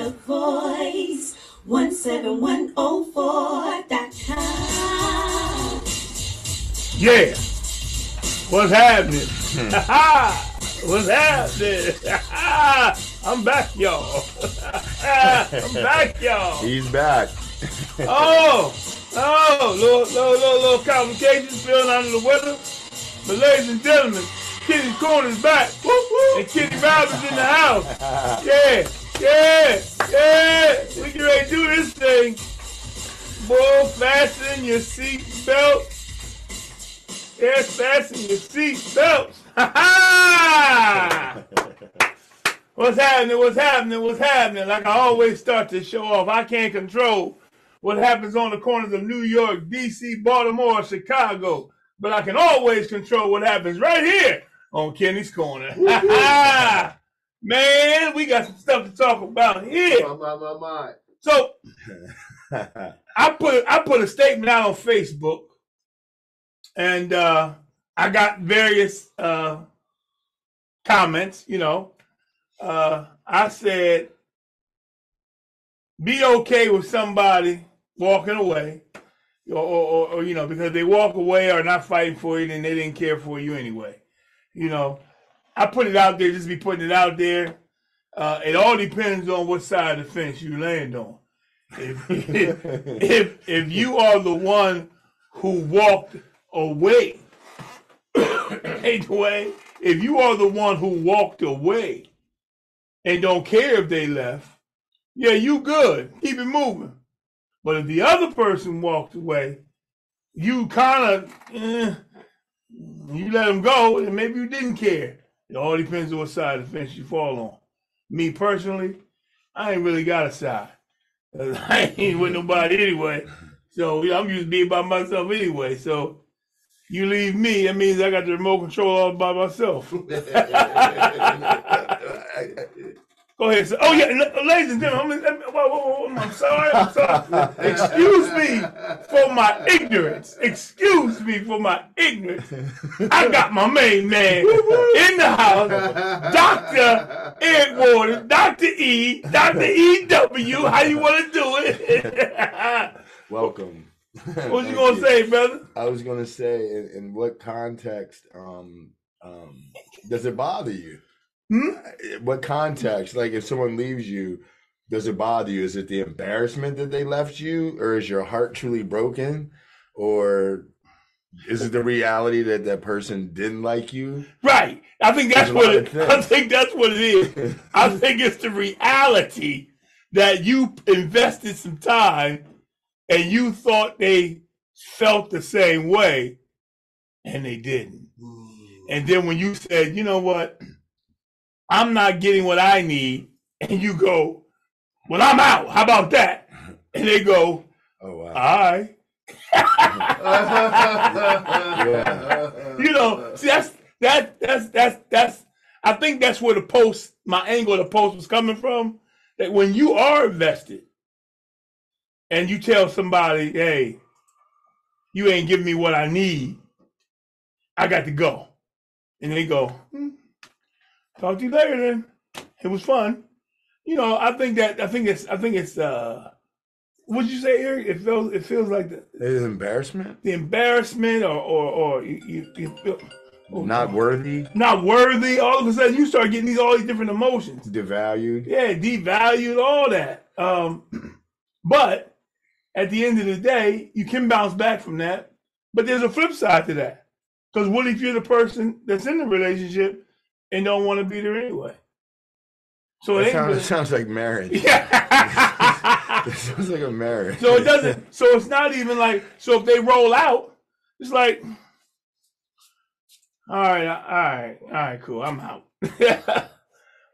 The Voice 17104.com. Yeah. What's happening? What's happening? I'm back, y'all. I'm back, y'all. He's back. Little complications, feeling under the weather. But ladies and gentlemen, Kitty's Corner's back. And Kitty Roberts in the house. Yeah. We get ready to do this thing. Boy, fasten your seat belt. Yes, fasten your seat belts. What's happening? Like I always start to show off. I can't control what happens on the corners of New York, D.C., Baltimore, Chicago. But I can always control what happens right here on Kenny's Corner. Man, we got some stuff to talk about here. My. So I put a statement out on Facebook, and I got various comments. I said, be okay with somebody walking away, or because they walk away or not fighting for you, then they didn't care for you anyway. I put it out there, just be putting it out there. It all depends on what side of the fence you land on. If you are the one who walked away, if you are the one who walked away and don't care if they left, yeah, you good. Keep it moving. But if the other person walked away, you kind of, you let them go, and maybe you didn't care. It all depends on what side of the fence you fall on. Me personally, I ain't really got a side. I ain't with nobody anyway. So I'm used to being by myself anyway. So you leave me, that means I got the remote control all by myself. Go ahead. So, ladies and gentlemen, I'm sorry. Excuse me for my ignorance. I got my main man in the house, Dr. Ed Waters, Dr. E, Dr. EW. How you want to do it? Welcome. What you going to say, brother? I was going to say, in what context does it bother you? What context? Like, if someone leaves you, does it bother you? Is it the embarrassment that they left you, or is your heart truly broken, or is it the reality that that person didn't like you? Right. I think that's what it is. I think it's the reality that you invested some time and you thought they felt the same way, and they didn't. And then when you said, you know what? I'm not getting what I need, and you go, well, I'm out. How about that? And they go, oh, wow. All right. See, that's I think that's where my angle of the post was coming from. That when you are invested and you tell somebody, hey, you ain't giving me what I need, I got to go. And they go, talk to you later then. It was fun. I think it's what'd you say, Eric? It feels like the embarrassment? The embarrassment or you feel not worthy. Not worthy. All of a sudden you start getting all these different emotions. Devalued. Yeah, devalued, all that. But at the end of the day, you can bounce back from that. But there's a flip side to that. Because what if you're the person that's in the relationship and don't want to be there anyway? So it sounds like marriage. Yeah. It sounds like a marriage. So it doesn't. So it's not even like. So if they roll out, it's like, all right, cool. I'm out.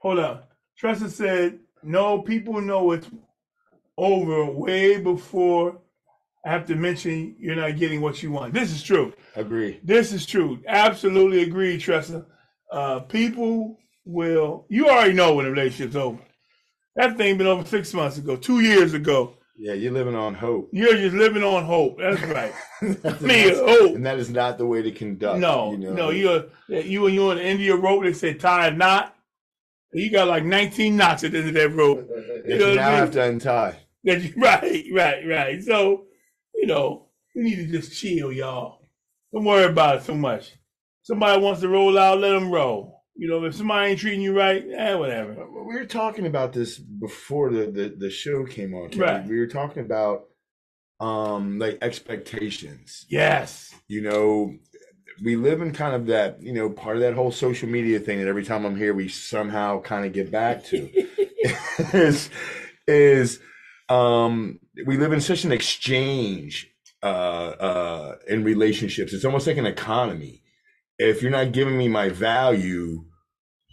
Hold up. Tressa said, no, people know it's over way before I have to mention you're not getting what you want. This is true. Agree. This is true. Absolutely agree, Tressa. People will. You already know when a relationship's over. That thing been over 6 months ago, 2 years ago. Yeah, you're living on hope. You're just living on hope. That's right. Hope. And that is not the way to conduct. No, no. You and the India rope. They say tie a knot. You got like 19 knots at the end of that rope. You now have to untie. Right. So, we need to just chill, y'all. Don't worry about it so much. Somebody wants to roll out, let them roll. If somebody ain't treating you right, whatever. We were talking about this before the show came on. Right. We were talking about like expectations. Yes. We live in kind of that, part of that whole social media thing that every time I'm here, we somehow kind of get back to is we live in such an exchange in relationships. It's almost like an economy. If you're not giving me my value,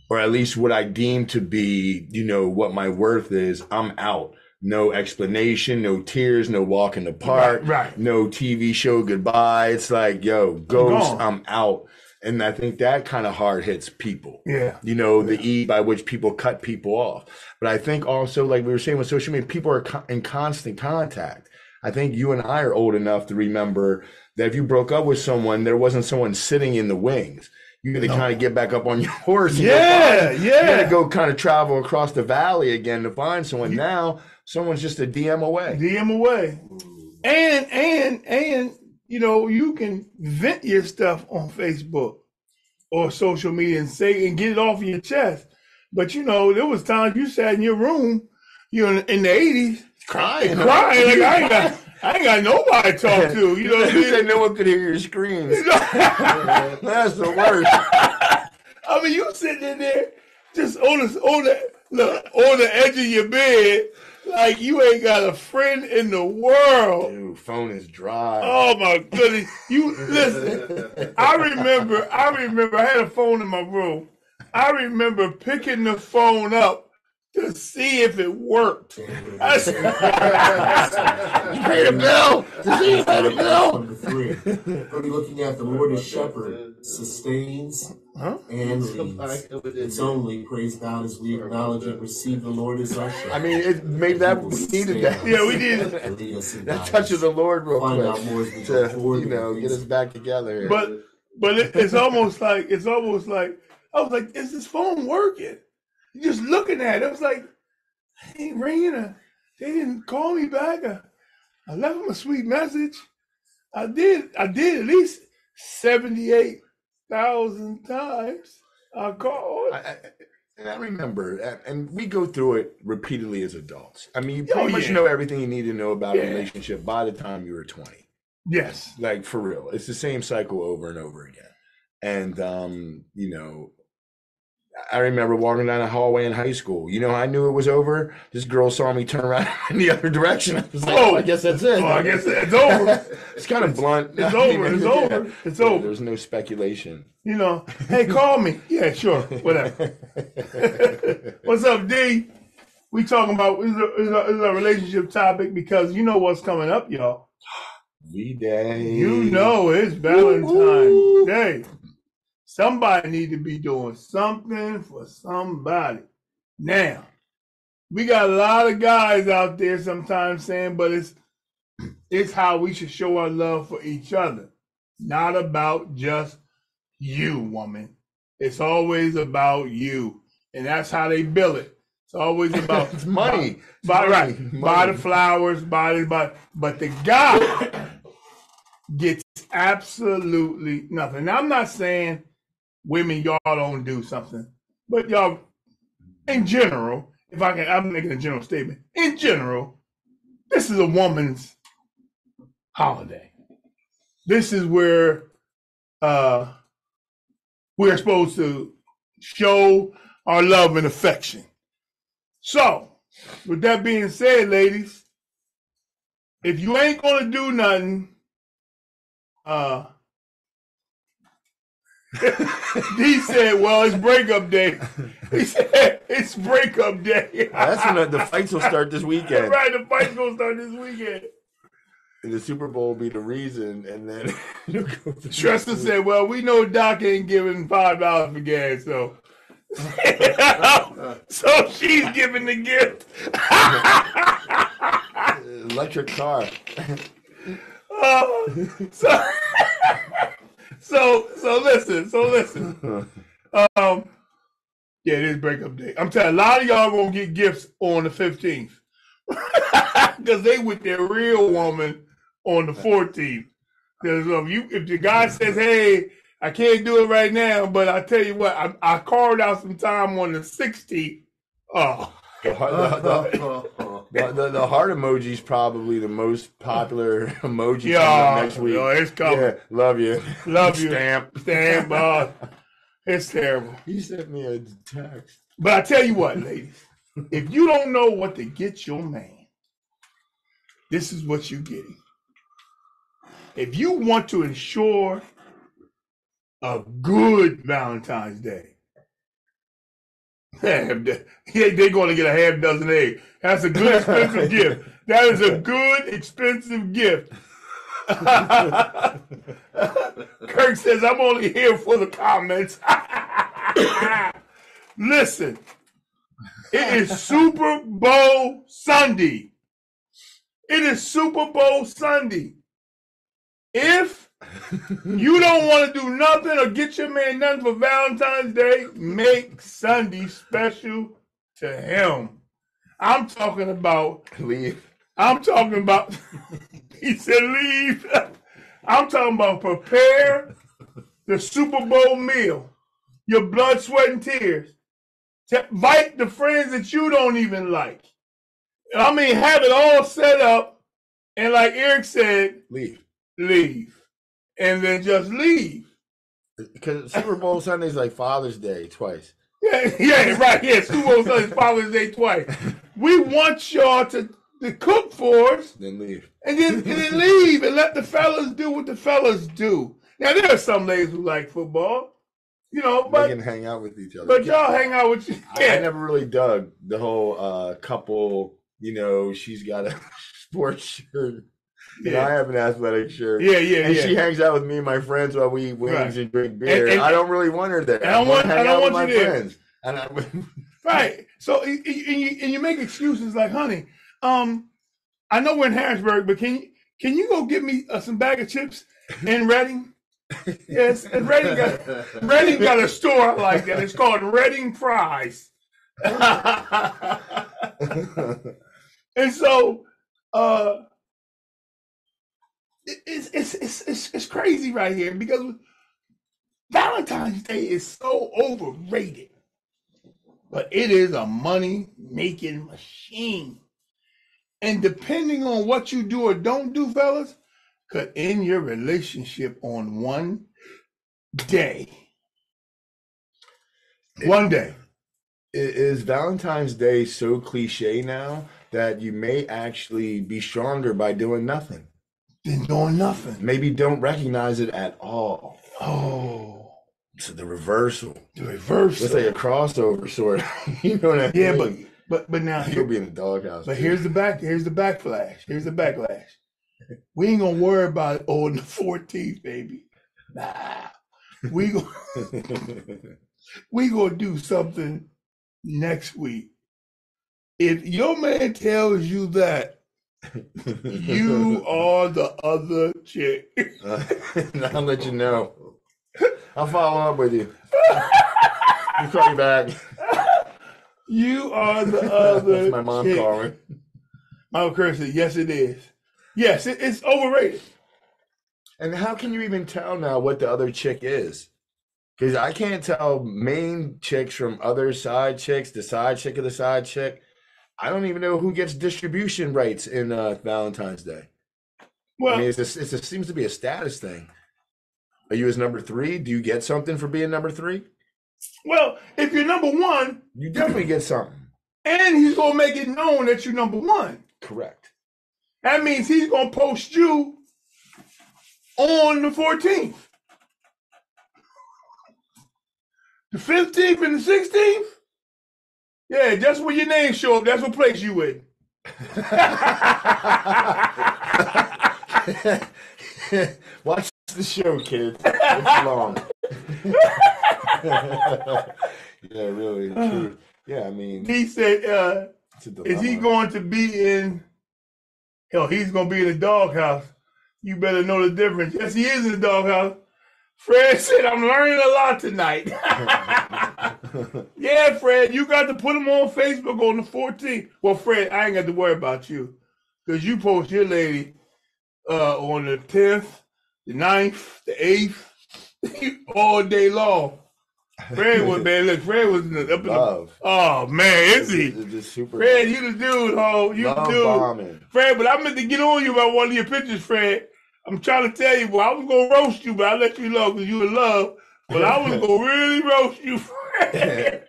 or at least what I deem to be, what my worth is, I'm out. No explanation, no tears, no walk in the park, right. No TV show goodbye. It's like, yo, ghost, I'm out. And I think that kind of hard hits people. Yeah. The E by which people cut people off. But I think also, like we were saying with social media, people are in constant contact. I think you and I are old enough to remember that if you broke up with someone, there wasn't someone sitting in the wings. You got to kind of get back up on your horse. You got to go kind of travel across the valley again to find someone. Now, someone's just a DM away. And you can vent your stuff on Facebook or social media and get it off your chest. But there was times you sat in your room, in the 80s, crying. Like I ain't got nobody to talk to. You know what I mean? Said no one could hear your screams. That's the worst. I mean, you sitting in there just on the edge of your bed, like you ain't got a friend in the world. Dude, phone is dry. Oh my goodness! You listen. I remember. I had a phone in my room. I remember picking the phone up to see if it worked. I said, you paid a bill. To see you paid a bill. Number 3. We'll be looking at the Lord as shepherd, sustains and leads. It's only, praise God, as we acknowledge and receive the Lord as our shepherd. I mean, it made that we needed that. Yeah, we did. That touch of the Lord real quick to get us back together here. But it's almost like I was like, is this phone working? Just looking at it, I was like, they ain't ringing. They didn't call me back. I left them a sweet message. I did at least 78,000 times. I called. And I remember, and we go through it repeatedly as adults. I mean, you pretty much know everything you need to know about a relationship by the time you were 20. Yes. Like, for real. It's the same cycle over and over again. And, I remember walking down the hallway in high school. I knew it was over. This girl saw me turn around in the other direction. I was like, I guess that's it. I guess it's over. It's kind of blunt. It's over. It's over. It's over. There's no speculation. Hey, call me. Yeah, sure. Whatever. What's up, D? We talking about is a relationship topic because you know what's coming up, y'all. V-Day. It's Valentine's Day. Somebody need to be doing something for somebody. Now, we got a lot of guys out there sometimes saying, but it's how we should show our love for each other. Not about just you, woman. It's always about you. And that's how they bill it. It's always about it's money. Buy the flowers, but the guy gets absolutely nothing. Now, I'm not saying women, y'all don't do something, but y'all, in general, I'm making a general statement. In general, this is a woman's holiday. This is where we're supposed to show our love and affection. So, with that being said, ladies, if you ain't gonna do nothing, he said, well, it's breakup day. He said, it's breakup day. That's when the fights will start this weekend. Right, the fights will start this weekend. And the Super Bowl will be the reason, and then Tressa said, well, we know Doc ain't giving $5 for gas, so so she's giving the gift. Electric car. So listen. Yeah, it is breakup day. I'm telling you, a lot of y'all gonna get gifts on the 15th. Because they with their real woman on the 14th. Because if the guy says, hey, I can't do it right now, but I tell you what, I carved out some time on the 16th. Oh. The heart emoji is probably the most popular emoji next week. Oh, it's coming. Yeah, love you. Love you. Stamp. It's terrible. He sent me a text. But I tell you what, ladies, if you don't know what to get your man, this is what you're getting. If you want to ensure a good Valentine's Day, they're going to get a half dozen eggs. That's a good, expensive gift. That is a good, expensive gift. Kirk says, I'm only here for the comments. Listen, it is Super Bowl Sunday. It is Super Bowl Sunday. If you don't want to do nothing or get your man nothing for Valentine's Day, make Sunday special to him. I'm talking about leave. I'm talking about, he said leave. I'm talking about prepare the Super Bowl meal. Your blood, sweat, and tears. Invite the friends that you don't even like. I mean, have it all set up. And like Eric said, leave. And then just leave. Because Super Bowl Sunday is like Father's Day twice. Yeah, right. Yeah, Super Bowl Sunday is Father's Day twice. We want y'all to cook for us. Then leave. And then leave and let the fellas do what the fellas do. Now, there are some ladies who like football. You know, but they can hang out with each other. But y'all hang out with you. Yeah. I never really dug the whole couple, she's got a sports shirt. And I have an athletic shirt. Yeah. And she hangs out with me and my friends while we eat wings and drink beer. And I don't really want her there. I don't want my you there. Friends. Right. So and you make excuses like, honey, I know we're in Harrisburg, but can you go get me some bag of chips in Reading? Yes, and Reading got a store like that. It's called Reading Fries. And so it's crazy right here because Valentine's Day is so overrated, but it is a money-making machine. And depending on what you do or don't do, fellas, could end your relationship on one day. One day. Is Valentine's Day so cliche now that you may actually be stronger by doing nothing? Than doing nothing. Maybe don't recognize it at all. Oh. So the reversal. It's like a crossover sort of. You know what I mean? Yeah, but now you'll be in the doghouse. But here's the backlash. Here's the backlash. We ain't gonna worry about it on the 14th, baby. Nah. We gonna do something next week. If your man tells you that, you are the other chick. I'll let you know. I'll follow up with you. I'll call you back. You are the other That's my mom chick. calling. Michael Curry said, yes, it is. Yes, it's overrated. And how can you even tell now what the other chick is? Because I can't tell main chicks from other side chicks, the side chick of the side chick. I don't even know who gets distribution rights in Valentine's Day. Well, I mean, it seems to be a status thing. Are you his number 3? Do you get something for being number 3? Well, if you're number 1, you definitely get something. And he's going to make it known that you're number 1. Correct. That means he's going to post you on the 14th. The 15th and the 16th? Yeah, just when your name show up, that's what place you in. Watch the show, kids. It's long. Yeah, really. True. Yeah, I mean. He said, is he going to be in, he's going to be in the doghouse. You better know the difference. Yes, he is in the doghouse. Fred said, I'm learning a lot tonight. Yeah, Fred, you got to put them on Facebook on the 14th. Well, Fred, I ain't got to worry about you because you post your lady on the 10th, the 9th, the 8th, all day long. Fred was, man, look, Fred was up in the, oh, man, is he? Just super Fred, you the dude, ho. You the dude. Bombing. Fred, but I meant to get on you about one of your pictures, Fred. I'm trying to tell you, boy, I was going to roast you, but I let you know because you in love. But I was going to really roast you, Fred.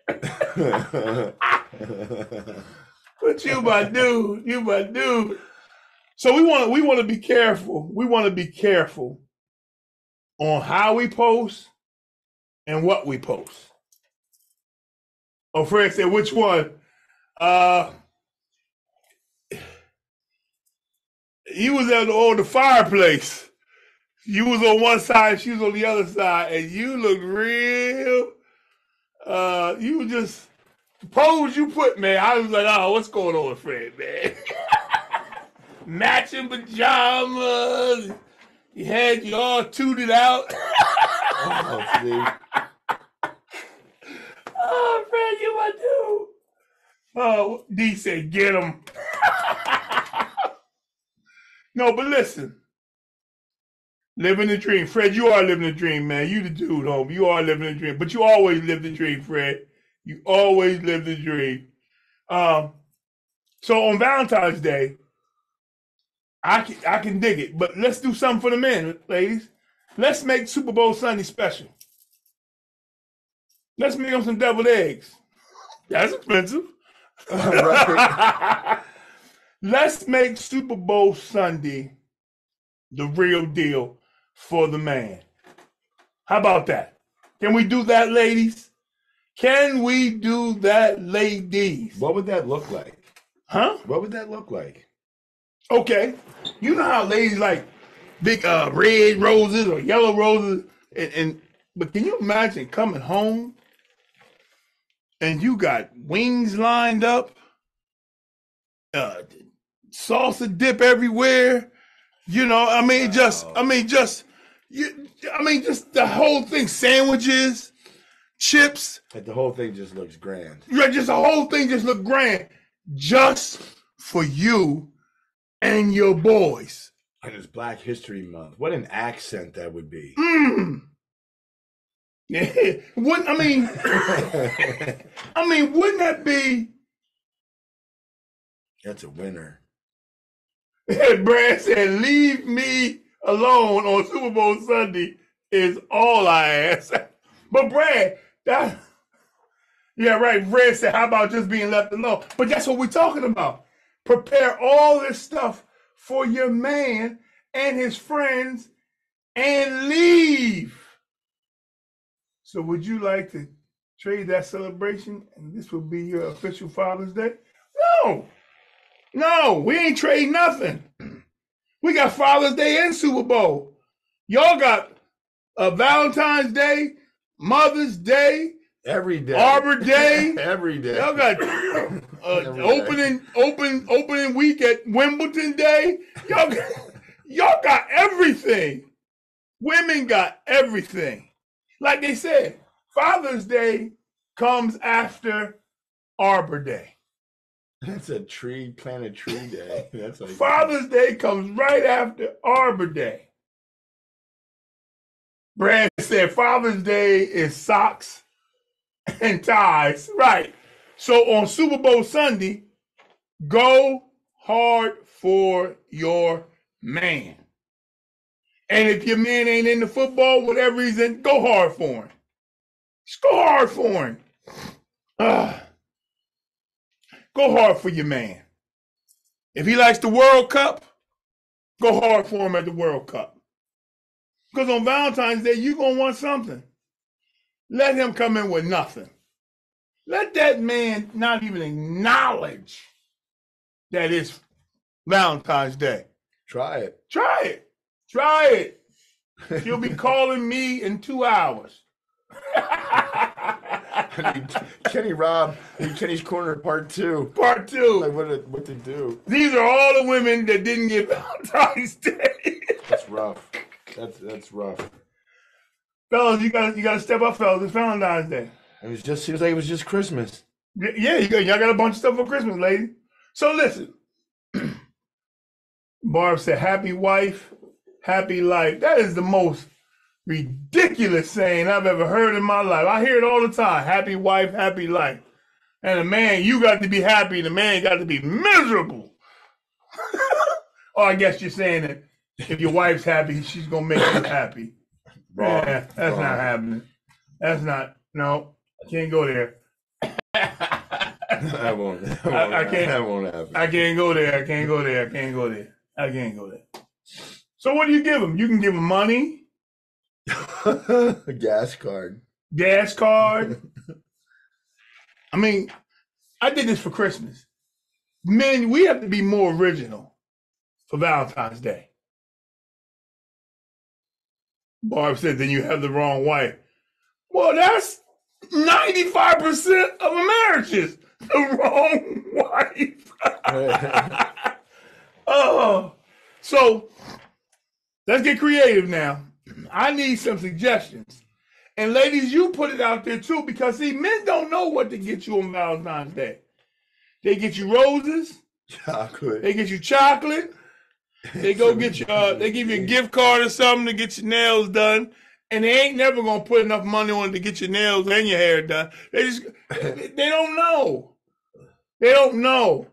But you my dude. You my dude. So we want to be careful. We want to be careful on how we post and what we post. Oh, Fred said, which one? You was on the fireplace. You was on one side, she was on the other side, and you looked real. You just the pose you put, man. I was like, oh, what's going on, Fred, man? Matching pajamas. You had you all tooted out. Oh, Fred, you my dude. Oh, D said, get him. No, but listen. Living the dream. Fred, you are living the dream, man. You the dude, homie. You are living the dream. But you always live the dream, Fred. You always live the dream. So on Valentine's Day, I can dig it. But let's do something for the men, ladies. Let's make Super Bowl Sunday special. Let's make them some deviled eggs. That's expensive. Let's make Super Bowl Sunday the real deal for the man. How about that? Can we do that, ladies? Can we do that, ladies? What would that look like? Huh? What would that look like? Okay. You know how ladies like big red roses or yellow roses, but can you imagine coming home and you got wings lined up, salsa dip everywhere? You know, just the whole thing, sandwiches, chips. Like the whole thing just looks grand. Yeah, just the whole thing just look grand, just for you and your boys. And it's Black History Month. What an accent that would be. Yeah. Wouldn't that be? That's a winner. Brad said, leave me alone on Super Bowl Sunday is all I ask. But Brad, yeah, right. Brad said, how about just being left alone? But that's what we're talking about. Prepare all this stuff for your man and his friends and leave. So would you like to trade that celebration and this will be your official Father's Day? No, we ain't trading nothing. We got Father's Day and Super Bowl. Y'all got Valentine's Day, Mother's Day, every day, Arbor Day, every day. Y'all got opening week at Wimbledon Day. Y'all got everything. Women got everything. Like they said, Father's Day comes after Arbor Day. That's a plant a tree day. That's like Father's Day comes right after Arbor Day. Brad said Father's Day is socks and ties. Right. So on Super Bowl Sunday, go hard for your man. And if your man ain't into football, whatever reason, go hard for him. Just go hard for him. Go hard for your man. If he likes the World Cup, go hard for him at the World Cup. Because on Valentine's Day, you're going to want something. Let him come in with nothing. Let that man not even acknowledge that it's Valentine's Day. Try it. You'll be calling me in 2 hours. Kenny's Corner Part 2. Part 2. Like what to do. These are all the women that didn't get Valentine's Day. That's rough. That's rough. Fellas, you gotta step up, fellas. It's Valentine's Day. Seems like it was just Christmas. Yeah, y'all got a bunch of stuff for Christmas, lady. So listen, Barb said, "Happy wife, happy life." That is the most ridiculous saying I've ever heard in my life. I hear it all the time. Happy wife, happy life. And the man, you got to be happy. The man got to be miserable. Or I guess you're saying that if your wife's happy, she's going to make you happy. Wrong. Yeah, that's not happening. That's not, no, I can't go there. That won't happen. I can't go there. I can't go there. So what do you give him? You can give him money. A gas card. I mean, I did this for Christmas. Men, we have to be more original for Valentine's Day. Barb said, then you have the wrong wife. Well, that's 95% of marriages. The wrong wife. Oh, so let's get creative now. I need some suggestions. And ladies, you put it out there too, because see, men don't know what to get you on Valentine's Day. They get you roses. Chocolate. They get you chocolate. They go get you, they give you a gift card or something to get your nails done. And they ain't never going to put enough money on it to get your nails and your hair done. They don't know. They don't know.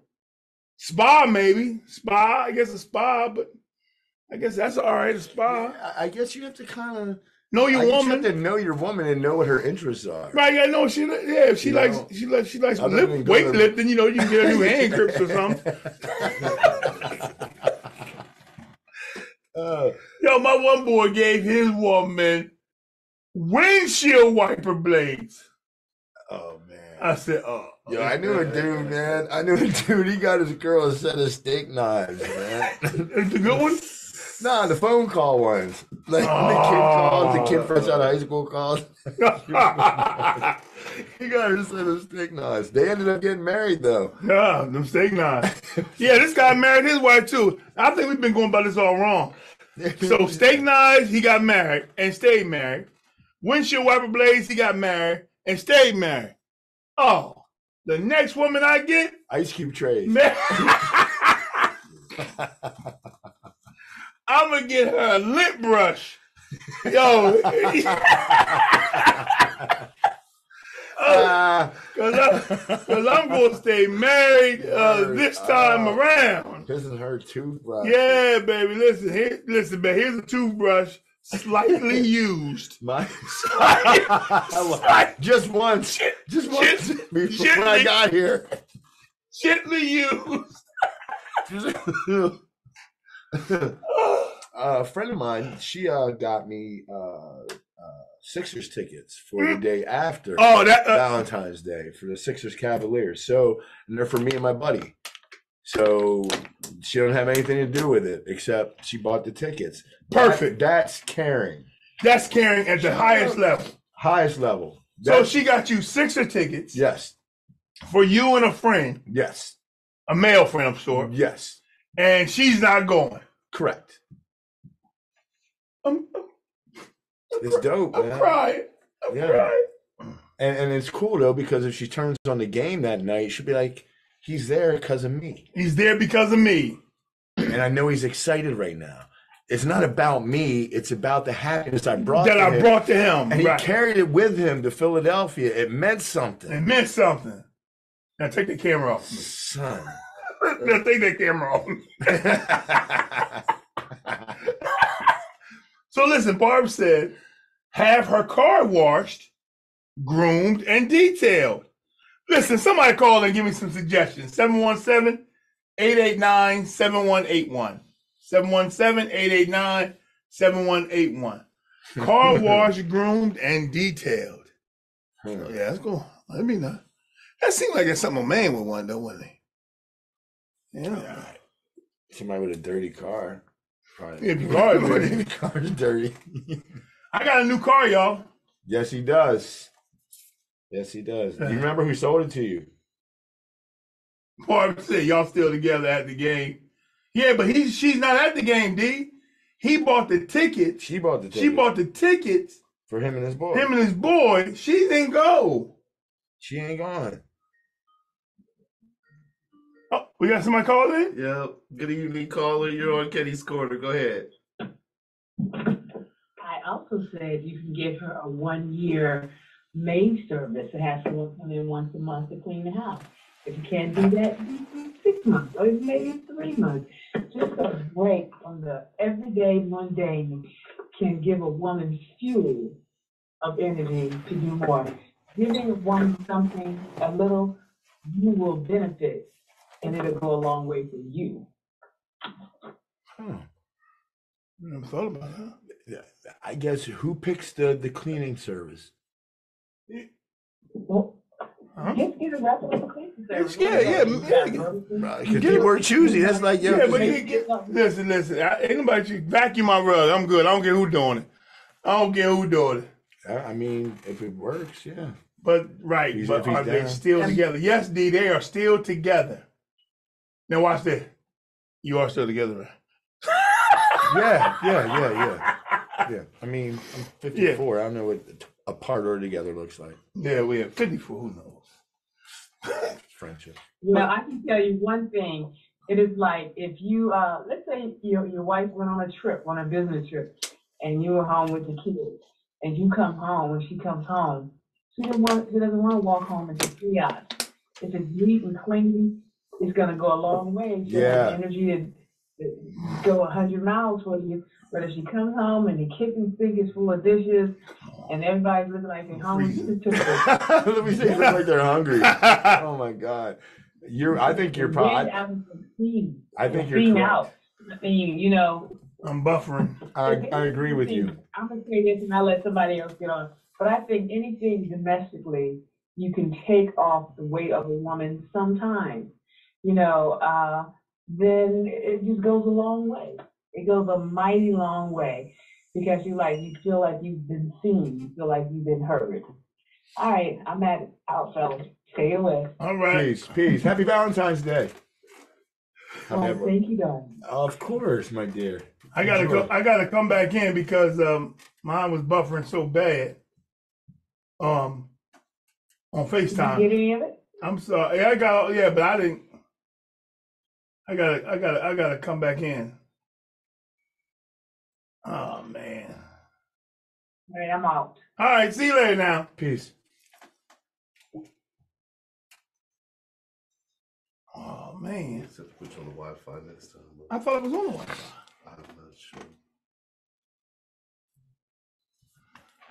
Spa, maybe. I guess a spa, but I guess that's all right, a spa. Yeah, I guess you have to kind of know your woman. You have to know your woman and know what her interests are. Right, I know if she likes weightlifting, you can get her new hand grips or something. Yo, my one boy gave his woman windshield wiper blades. Oh man. I said, oh. Yo, I knew a dude, man. He got his girl a set of steak knives, man. The good ones? Nah, the phone call ones. Like the kid fresh out of high school calls. He got her a set of steak knives. They ended up getting married though. Yeah, them steak knives. Yeah, this guy married his wife too. I think we've been going about this all wrong. So steak knives, he got married and stayed married. Windshield wiper blades, he got married and stayed married. Oh, the next woman I get, Ice Cube trays. I'm gonna get her a lip brush. Yo. Because I'm going to stay married this time around. This is her toothbrush. Yeah, baby. Listen, man. Here's a toothbrush, slightly used. Just once. Before I got here. Gently used. A friend of mine, she got me Sixers tickets for the day after Valentine's Day for the Sixers Cavaliers. So, and they're for me and my buddy. So she don't have anything to do with it except she bought the tickets. Perfect. That's caring. That's caring at the highest level. Highest level. So she got you Sixer tickets. Yes. For you and a friend. Yes. A male friend, I'm sure. Yes. And she's not going. Correct. It's dope, man. I'm crying. And it's cool though, because if she turns on the game that night, she'll be like, he's there because of me. He's there because of me. And I know he's excited right now. It's not about me. It's about the happiness I brought to him. And he carried it with him to Philadelphia. It meant something. Now take the camera off me. Son. Now take that camera off me. So listen, Barb said, have her car washed, groomed, and detailed. Listen, somebody call and give me some suggestions. 717-889-7181. 717-889-7181. Car washed, groomed, and detailed. Yeah, that's cool. Let me know. That seems like it's something a man would want, though, wouldn't it? Yeah. Somebody with a dirty car. Probably. If your car is dirty. Your car's dirty. I got a new car, y'all. Yes, he does. Do you remember who sold it to you? Barb said y'all still together at the game. Yeah, but she's not at the game, D. He bought the tickets. She bought the tickets. She bought the tickets for him and his boy. She didn't go. She ain't gone. Oh, we got somebody calling in? Yeah. Good evening, caller. You're on Kenny's Corner. Go ahead. I also said you can give her a 1-year maid service. It has someone come in once a month to clean the house. If you can't do that, do 6 months or maybe 3 months. Just a break from the everyday mundane can give a woman fuel of energy to do more. Giving a woman something a little, you will benefit, and it'll go a long way for you. Huh. I never thought about that. I guess who picks the cleaning service? Well, just get a regular cleaning service. Yeah. Because people are choosy. That's like, Yeah, but listen. Ain't nobody vacuum my rug. I'm good. I don't care who doing it. I mean, if it works, yeah. But right, but are they still together? Yes, D, they are still together. Now watch this. You are still together, right? Yeah. I mean, I'm 54. I don't know what apart or together looks like. Yeah, we have 54. Who knows? Friendship. Well, I can tell you one thing. It is like if you, let's say your wife went on a business trip, and you were home with the kids, and you come home. When she comes home, she doesn't want to walk home and just chaos. If it's neat and clean, it's gonna go a long way. She has energy to go 100 miles for you. But if she comes home and the kitchen sink is full of dishes and everybody's looking like they're hungry, let me say, they look like they're hungry. Oh my God, I think you're probably. I think you're correct. Out. I'm buffering. I agree with you. I'm gonna say this and I'll let somebody else get on. But I think anything domestically, you can take off the weight of a woman sometimes. Then it just goes a long way. It goes a mighty long way because you feel like you've been seen. You feel like you've been heard. All right, I'm out, fellas. Stay away. All right. Peace. Happy Valentine's Day. Thank you, darling. Of course, my dear. I gotta come back in because mine was buffering so bad. On FaceTime. Did you get any of it? I'm sorry. But I didn't. I gotta come back in. Oh man. All right, I'm out. All right, see you later now. Peace. Oh man. Except to put you on the Wi-Fi next time. I thought it was on the Wi-Fi. I'm not sure.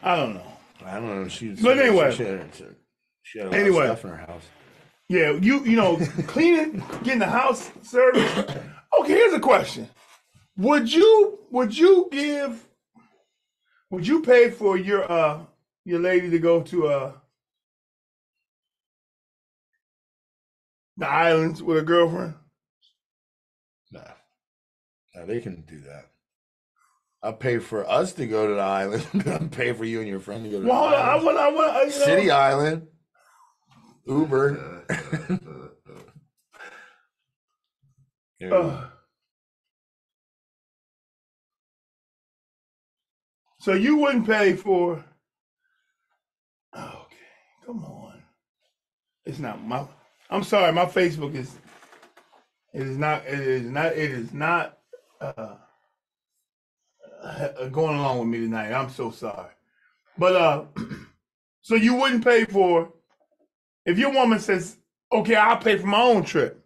I don't know. But anyway. She had a lot of stuff in her house. Yeah, cleaning, getting the house service. Okay, here's a question. Would you pay for your lady to go to the islands with a girlfriend? No, they can do that. I'll pay for us to go to the island. I'll pay for you and your friend to go to the island. I want City Island. Uber. So you wouldn't pay for? Okay, come on. It's not my. I'm sorry, my Facebook is. It is not going along with me tonight. I'm so sorry, but so you wouldn't pay for if your woman says, "Okay, I'll pay for my own trip,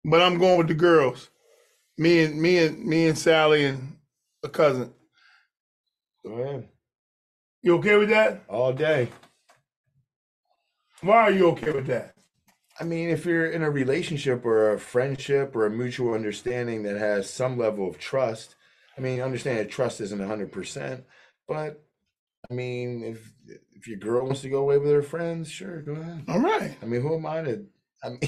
but I'm going with the girls, me and Sally and a cousin." Go ahead. You okay with that? All day. Why are you okay with that? I mean, if you're in a relationship or a friendship or a mutual understanding that has some level of trust, I mean, understand that trust isn't 100%, but I mean, if your girl wants to go away with her friends, sure, go ahead. All right. I mean, who am I to? I mean,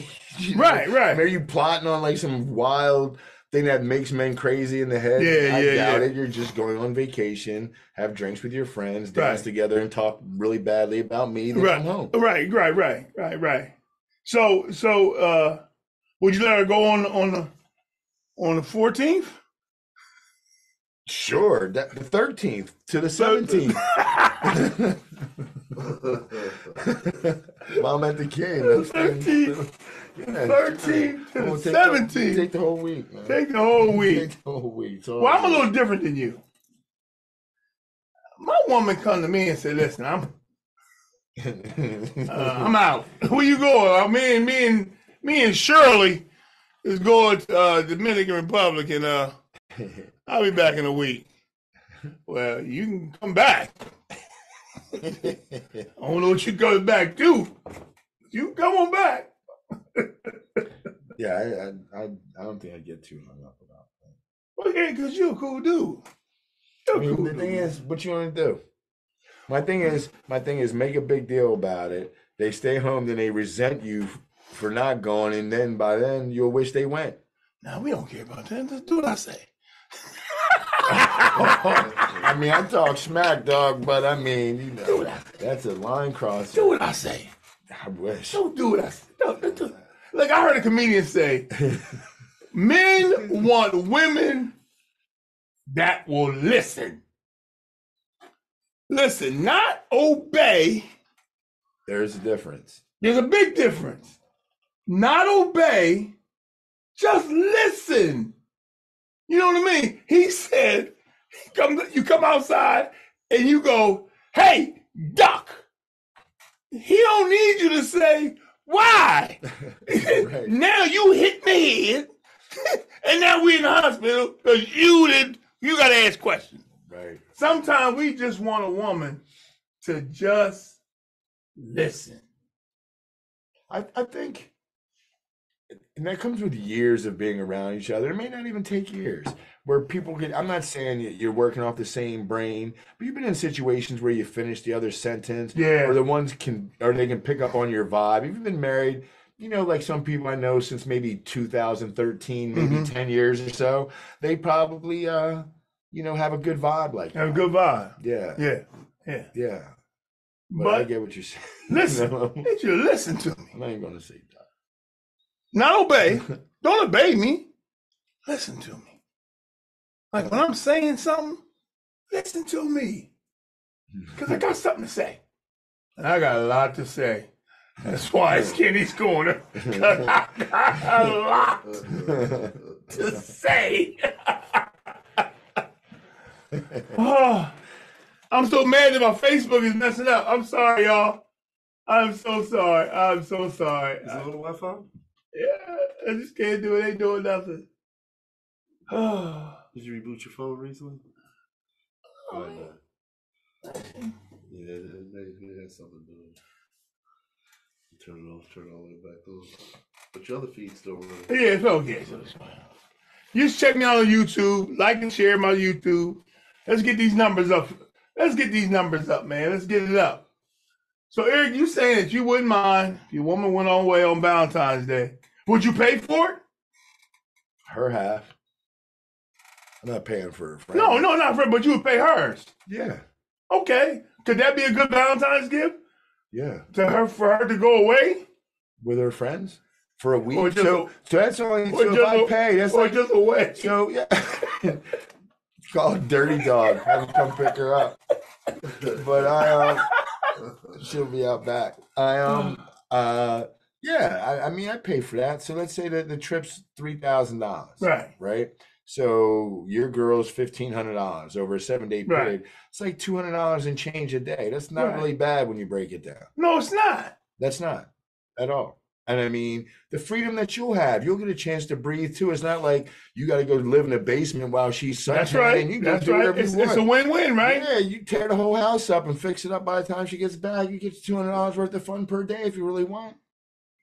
right. I mean, are you plotting on like some wild thing that makes men crazy in the head? I doubt it. You're just going on vacation, have drinks with your friends, dance together, and talk really badly about me. Then come home. Right. So, would you let her go on the 14th? Sure, the 13th to the 17th. Mom at the game. 13. Yeah. 13 to 17. Take the whole week, man. Take the whole week. Take the whole week. Well, I'm a little different than you. My woman come to me and say, "Listen, I'm out. Where you going? Me and Shirley is going to Dominican Republic, and I'll be back in a week." Well, you can come back. I don't know what you're coming back to. You come on back. Yeah, I don't think I get too hung up about that. Well, yeah, because you're a cool dude. The thing is, what you want to do? My thing is, make a big deal about it. They stay home, then they resent you for not going, and then by then you'll wish they went. Now we don't care about that. Just do what I say. I mean, I talk smack, dog, but I mean, that's a line crosser. Do what I say. I wish. Don't do what I say. Don't. Like I heard a comedian say, men want women that will listen. Listen, not obey. There's a difference. There's a big difference. Not obey, just listen. You know what I mean? He said, you come outside and you go, "Hey, duck." He don't need you to say, "Why?" Right. Now you hit me head, and now we're in the hospital because you got to ask questions. Right. Sometimes we just want a woman to just listen. I think, and that comes with years of being around each other. It may not even take years where people can, I'm not saying you're working off the same brain, but you've been in situations where you finish the other sentence, or they can pick up on your vibe. If you've been married, like some people I know since maybe 2013, maybe 10 years or so, they probably, have a good vibe like that. Have a good vibe. Yeah. But I get what you're saying. Listen, I need you to listen to me. I'm not even going to say that. Not obey. Don't obey me. Listen to me. Like when I'm saying something, listen to me. Because I got something to say. And I got a lot to say. That's why it's Kenny's Corner. Because I got a lot to say. Oh, I'm so mad that my Facebook is messing up. I'm sorry, y'all. I'm so sorry. Is it a little Wi-Fi? Yeah, I just can't do it. Ain't doing nothing. Did you reboot your phone recently? Oh, yeah, it has something to do with it. Turn it off, turn it all the way back on. But your other feed's still running. Yeah, it's okay. You just check me out on YouTube. Like and share my YouTube. Let's get these numbers up. Man. Let's get it up. So, Eric, you saying that you wouldn't mind if your woman went away on Valentine's Day. Would you pay for it? Her half. I'm not paying for her friend. No, not for her, but you would pay hers. Yeah. Okay. Could that be a good Valentine's gift? Yeah. For her to go away? With her friends? For a week? So that's only, so if I pay, that's or like, just a way. So, yeah. Call a dirty dog. Have him come pick her up. But she'll be out back. I mean, I pay for that. So let's say that the trip's $3,000. Right. So your girl's $1,500 over a 7-day period. Right. It's like $200 and change a day. That's not really bad when you break it down. No, it's not. That's not at all. And I mean, the freedom that you'll get a chance to breathe too. It's not like you got to go live in a basement while she's suntanning. That's right. And you can do whatever you want. It's a win-win, right? Yeah, you tear the whole house up and fix it up. By the time she gets back, you get $200 worth of fun per day if you really want.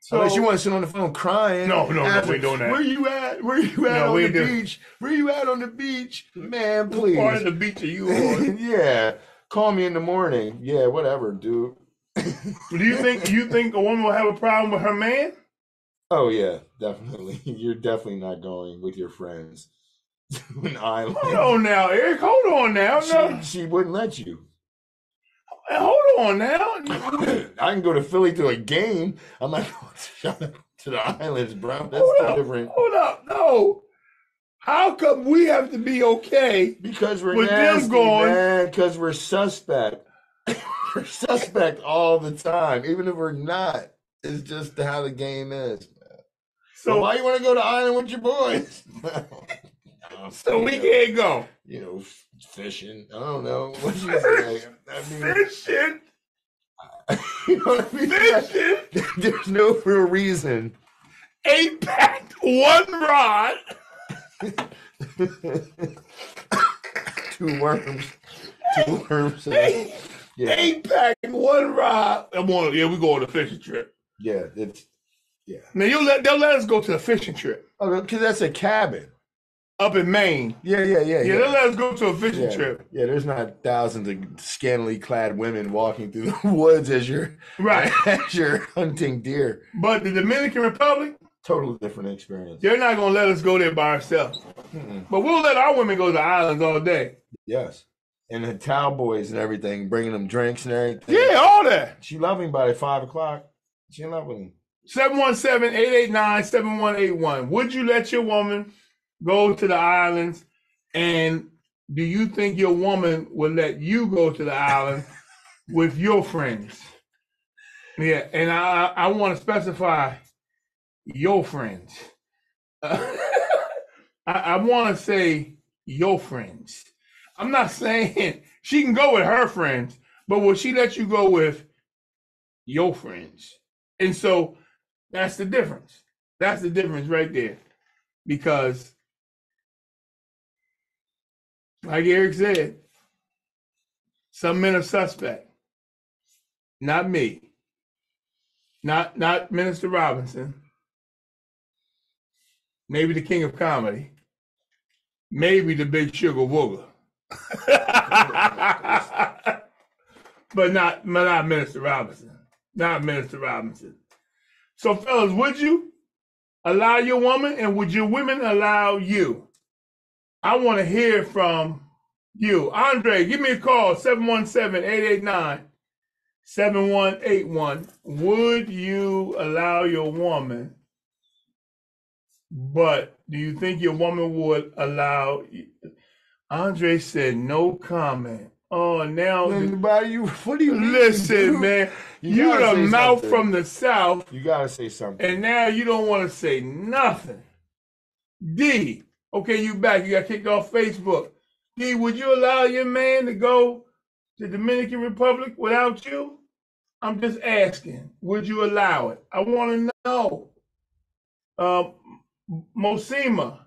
So, unless you want to sit on the phone crying. No, we ain't doing that. Where you at on the beach? Where you at on the beach? Man, please. What part of the beach are you on? Yeah. Call me in the morning. Yeah, whatever, dude. Do you think a woman will have a problem with her man? Oh yeah, definitely. You're definitely not going with your friends to an island. Hold on now, Eric. Hold on now. She wouldn't let you. Hold on now. I can go to Philly to a game. I'm not going to the islands, bro. That's different. Hold up. No. How come we have to be okay? Because we're with nasty, them going? man. Because we're suspect. We're suspect all the time, even if we're not. It's just how the game is. So why you want to go to the island with your boys? So we can't go. You know, fishing. I don't know. What you say? Fishing. You know what I mean? Fishing. There's no real reason. 8-pack, 1 rod. 2 worms. 2 worms. Yeah. 8-pack, 1 rod. We go on a fishing trip. Yeah, Now they'll let us go to a fishing trip. Oh, because that's a cabin up in Maine. Yeah. They'll let us go to a fishing trip. Yeah, there's not thousands of scantily clad women walking through the woods as you're hunting deer. But the Dominican Republic, totally different experience. They're not gonna let us go there by ourselves. But we'll let our women go to the islands all day. Yes. And the cowboys and everything, bringing them drinks and everything. Yeah, all that. She loving by 5 o'clock. She loving. 717-889-7181. Would you let your woman go to the islands? And do you think your woman will let you go to the island with your friends? Yeah, and I want to specify your friends. I want to say your friends. I'm not saying she can go with her friends, but will she let you go with your friends? And so that's the difference. That's the difference right there. Because, like Eric said, some men are suspect. Not me. Not Minister Robinson. Maybe the king of comedy. Maybe the big sugar wooger. but not Minister Robinson. Not Minister Robinson. So, fellas, would you allow your woman, and would your women allow you? I want to hear from you. Andre, give me a call, 717-889-7181. Would you allow your woman, but do you think your woman would allow you? Andre said no comment. Oh, now what do you mean? Listen, man. You the mouth something from the South. You gotta say something. And now you don't want to say nothing. D, okay, you back. You got kicked off Facebook. D, would you allow your man to go to Dominican Republic without you? I'm just asking. Would you allow it? I want to know. Mosima.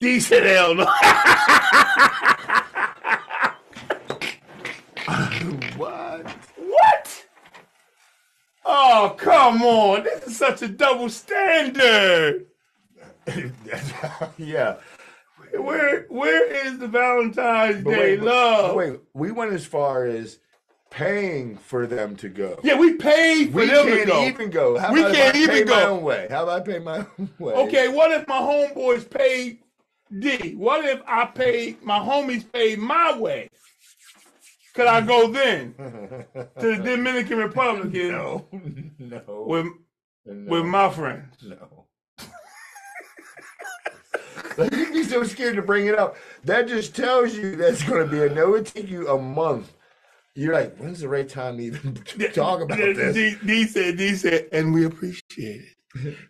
D said hell no. What? Oh, come on. This is such a double standard. Yeah. Where is the Valentine's Day love? Wait, we went as far as paying for them to go. Yeah, we paid for them to go. We can't even go. We can't even go. My own way? How about I pay my own way? Okay, what if my homeboys paid D? What if my homies paid my way? Could I go then to the Dominican Republic? No. With my friends? No. You'd be so scared to bring it up. That just tells you that's going to be a no. It take you a month. You're like, when's the right time to even talk about this? D said, and we appreciate it.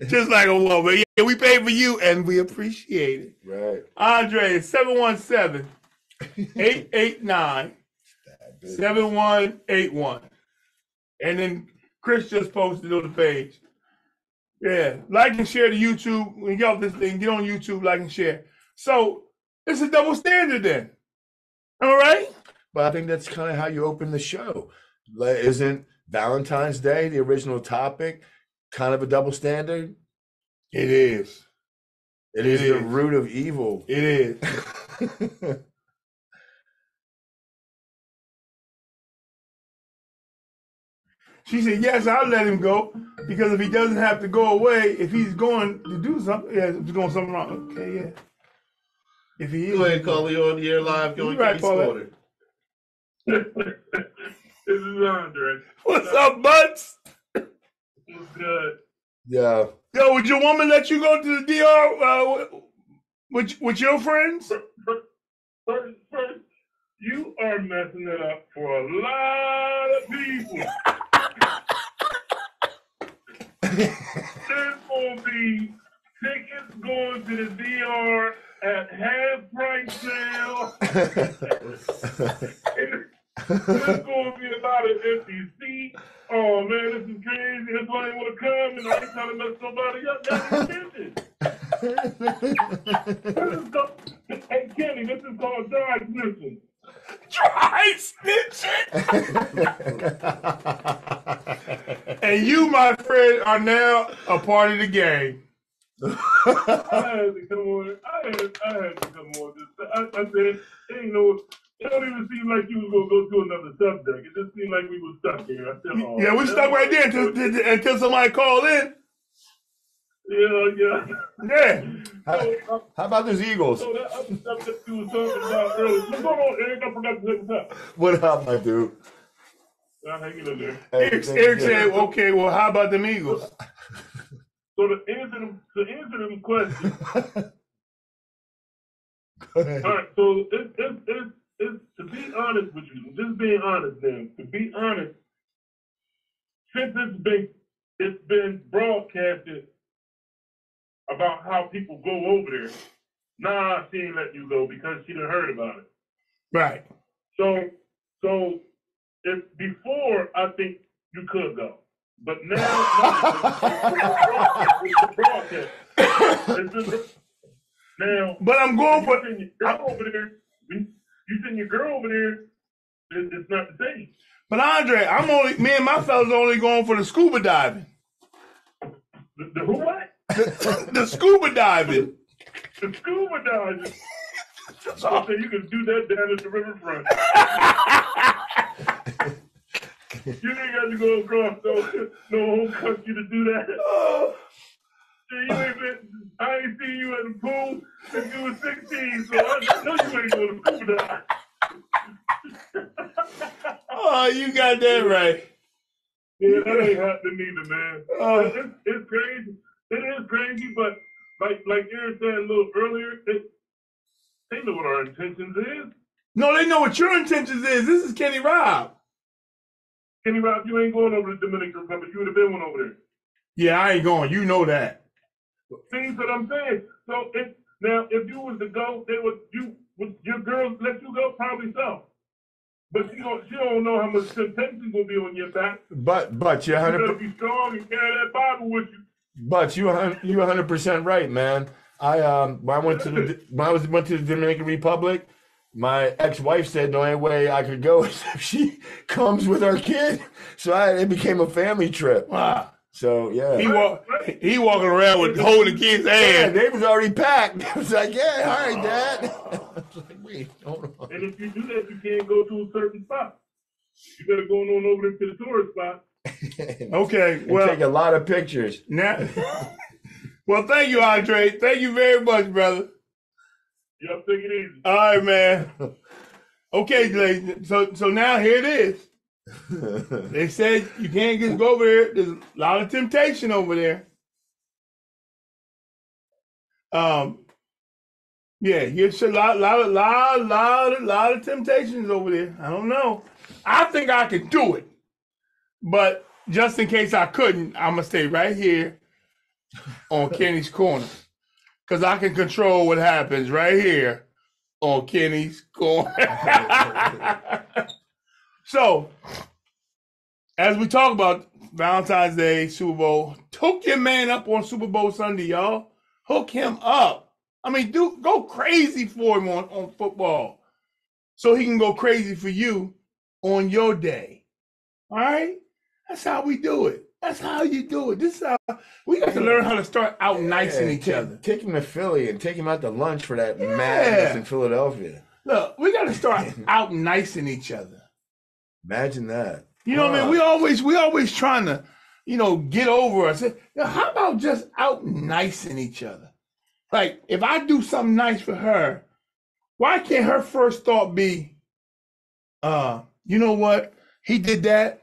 Just like a woman. Yeah, we paid for you, and we appreciate it. Right. Andre, 717-889-7181. And then Chris just posted on the page. Yeah, like and share the YouTube. When you get off this thing, get on YouTube, like and share. So it's a double standard then. All right? But I think that's kind of how you open the show. Isn't Valentine's Day, the original topic, kind of a double standard? It is. It is the root of evil. It is. She said, yes, I'll let him go, because if he doesn't have to go away, if he's going to do something, if he's going something wrong, okay, yeah. If he is. Go ahead, call you on the air live. Go and get me scored. This is Andre. What's up, Butts? What's good? Yeah. Yo, would your woman let you go to the DR with your friends? First, You are messing it up for a lot of people. There's going to be tickets going to the DR at half price sale. There's going to be a lot of empty seats. Oh man, this is crazy. That's why I want to come and I ain't trying to mess somebody up. That's hey Kenny, this is called dry snitching. Dry snitching. And you, my friend, are now a part of the game. I had to come on. I had to come on. I said, ain't no. It don't even seem like you was gonna go to another subject. It just seemed like we were stuck here. I said, oh, yeah, we stuck right there until somebody called in. Yeah. How about those Eagles? So that other stuff that you was talking about earlier. What's going on, Eric? I forgot to say what's up. What up, my dude? Hanging in there. Eric said, okay, well, how about them Eagles? So to answer them questions. Go ahead. All right, so it's to be honest with you, just being honest now, to be honest, since it's been broadcasted about how people go over there, nah, she ain't let you go because she done heard about it. Right. So if before I think you could go. But now it's broadcast. Now, but I'm going for your girl over there. You send your girl over there. It's not the same. But Andre, me and my fellas only going for the scuba diving. The who what? The scuba diving. The scuba diving. So you can do that down at the riverfront. You ain't got to go across no home country to do that. I ain't seen you at the pool since you was 16, so I know you ain't going to scuba dive. Oh, you got that right. Yeah, that ain't happening either, man. It's crazy. It is crazy, but like Aaron said a little earlier, they know what our intentions is. No, they know what your intentions is. This is Kenny Robb. Kenny Robb, you ain't going over to the Dominican Republic. You would have been one over there. Yeah, I ain't going. You know that. See what I'm saying? So if you was to go, would your girl let you go? Probably so. But she don't know how much temptation gonna be on your back. But you better be strong and carry that Bible with you. But you 100% right, man. When I went to the Dominican Republic, my ex-wife said the only way I could go is if she comes with our kid. So it became a family trip. Wow. So yeah, he walking around with holding the kid's hand. Yeah, they was already packed. It was like, yeah, all right, Dad. I was like, wait, hold on. And if you do that, you can't go to a certain spot. You better go on over to the tourist spot. Okay, well, take a lot of pictures. Now, well, thank you, Andre. Thank you very much, brother. Yep, take it easy. All right, man. Okay, ladies. So now here it is. They said you can't just go over there. There's a lot of temptation over there. Yeah, here's a lot of temptations over there. I don't know. I think I could do it, but just in case I couldn't, I'm gonna stay right here on Kenny's corner because I can control what happens right here on Kenny's corner. So, as we talk about Valentine's Day, Super Bowl, hook your man up on Super Bowl Sunday, y'all. Hook him up. I mean, go crazy for him on football so he can go crazy for you on your day. All right? That's how we do it. That's how you do it. This is how we got to learn how to start out nicing each other. Take him to Philly and take him out to lunch for that madness in Philadelphia. Look, we got to start out nicing each other. Imagine that. You know what I mean? We always trying to, get over us. How about just out nicing each other? Like, if I do something nice for her, why can't her first thought be, you know what? He did that.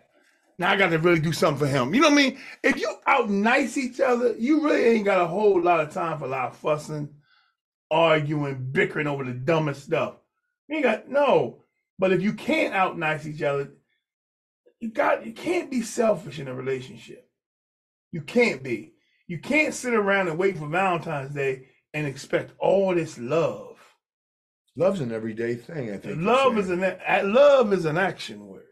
Now I got to really do something for him. You know what I mean? If you out nice each other, you really ain't got a whole lot of time for a lot of fussing, arguing, bickering over the dumbest stuff. You ain't got, no. But if you can't out nice each other, you can't be selfish in a relationship. You can't be. You can't sit around and wait for Valentine's Day and expect all this love. Love's an everyday thing, I think. Love is an action word.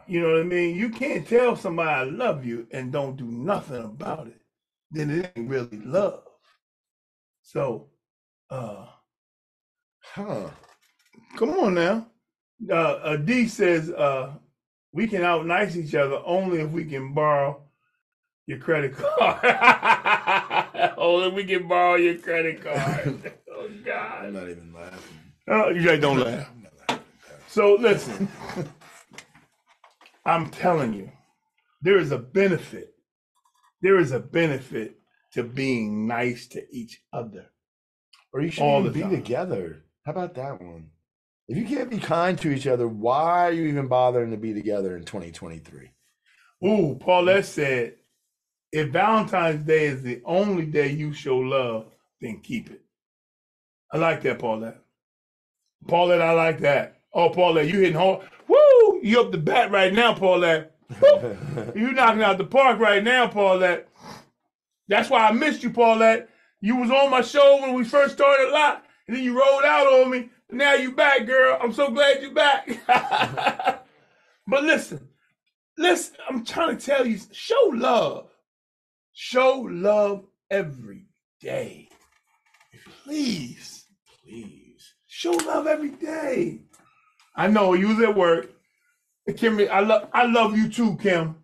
You know what I mean? You can't tell somebody I love you and don't do nothing about it. Then it ain't really love. So, come on now. D says, we can out nice each other only if we can borrow your credit card. Only if we can borrow your credit card. Oh, God. I'm not even laughing. Oh, you guys don't laugh. I'm not laughing. So, listen. I'm telling you, there is a benefit. There is a benefit to being nice to each other. Or you should be together. How about that one? If you can't be kind to each other, why are you even bothering to be together in 2023? Ooh, Paulette said, if Valentine's Day is the only day you show love, then keep it. I like that, Paulette. Paulette, I like that. Oh, Paulette, you hitting hard. Woo! You up the bat right now, Paulette. You knocking out the park right now, Paulette. That's why I missed you, Paulette. You was on my show when we first started a lot, and then you rolled out on me. Now you back, girl. I'm so glad you back. But listen, I'm trying to tell you, show love. Show love every day. Please. Show love every day. I know you was at work. Kim, I love you too, Kim.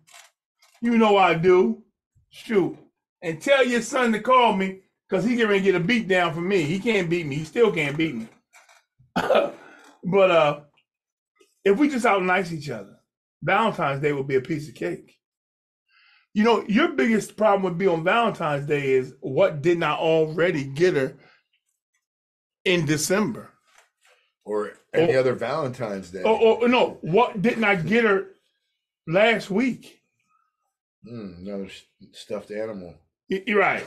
You know I do. Shoot. And tell your son to call me, because he can get a beat down from me. He can't beat me. He still can't beat me. But if we just out nice each other, Valentine's Day will be a piece of cake. You know, your biggest problem would be on Valentine's Day is, what didn't I already get her in December? Or any other Valentine's Day. No, what didn't I get her last week? Another stuffed animal. You're right.